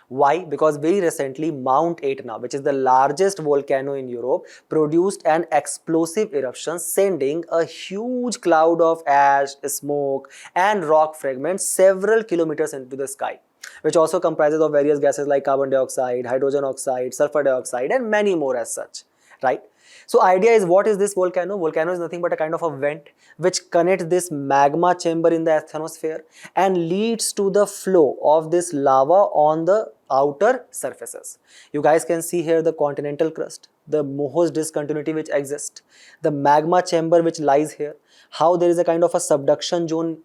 Why? Because very recently Mount Etna, which is the largest volcano in Europe, produced an explosive eruption, sending a huge cloud of ash, smoke and rock fragments several kilometers into the sky, which also comprises of various gases like carbon dioxide, hydrogen oxide, sulfur dioxide and many more as such, right? So idea is, what is this volcano? Volcano is nothing but a kind of a vent which connects this magma chamber in the asthenosphere and leads to the flow of this lava on the outer surfaces. You guys can see here the continental crust, the Mohs discontinuity which exists, the magma chamber which lies here, how there is a kind of a subduction zone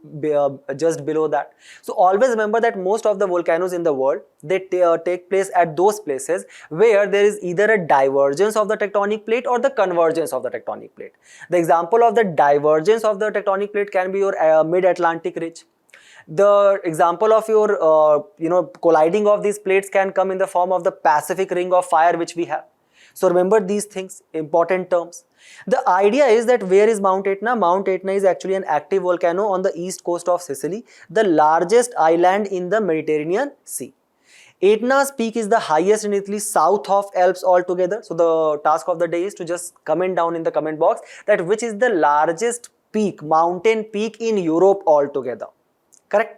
just below that. So always remember that most of the volcanoes in the world, they take place at those places where there is either a divergence of the tectonic plate or the convergence of the tectonic plate. The example of the divergence of the tectonic plate can be your mid-Atlantic ridge. The example of your colliding of these plates can come in the form of the Pacific Ring of Fire which we have. So remember these things, important terms. The idea is that where is Mount Etna? Mount Etna is actually an active volcano on the east coast of Sicily, the largest island in the Mediterranean Sea. Etna's peak is the highest in Italy, south of Alps altogether. So the task of the day is to just comment down in the comment box that which is the largest peak, mountain peak in Europe altogether. Correct?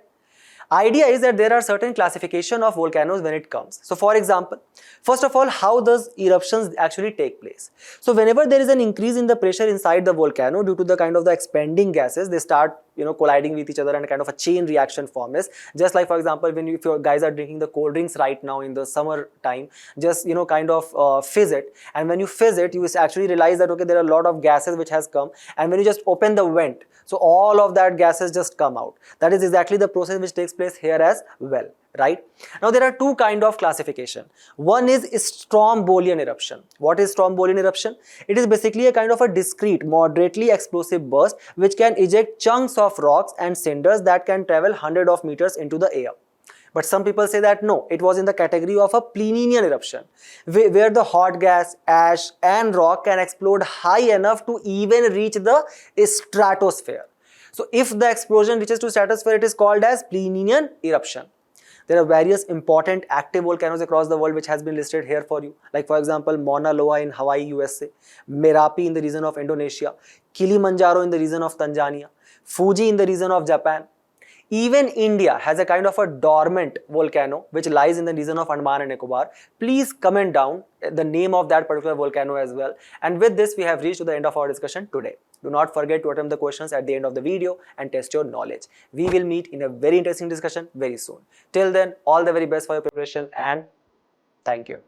Idea is that there are certain classification of volcanoes when it comes. So for example, first of all, how does eruptions actually take place? So whenever there is an increase in the pressure inside the volcano due to the kind of the expanding gases, they start colliding with each other and a kind of a chain reaction forms. Just like for example, if you guys are drinking the cold drinks right now in the summer time, just kind of fizz it, and when you fizz it, you actually realize that okay, there are a lot of gases which has come, and when you just open the vent, so all of that gases just come out. That is exactly the process which takes place here as well, right? Now there are two kind of classification. One is Strombolian eruption. What is Strombolian eruption? It is basically a kind of a discrete, moderately explosive burst which can eject chunks of rocks and cinders that can travel hundreds of meters into the air. But some people say that no, it was in the category of a Plinian eruption, where the hot gas, ash and rock can explode high enough to even reach the stratosphere. So if the explosion reaches to stratosphere, it is called as Plinian eruption. There are various important active volcanoes across the world which has been listed here for you. Like for example, Mauna Loa in Hawaii, USA, Merapi in the region of Indonesia, Kilimanjaro in the region of Tanzania, Fuji in the region of Japan. Even India has a kind of a dormant volcano which lies in the region of Andaman and Nicobar. Please comment down the name of that particular volcano as well. And with this, we have reached to the end of our discussion today. Do not forget to attempt the questions at the end of the video and test your knowledge. We will meet in a very interesting discussion very soon. Till then, all the very best for your preparation and thank you.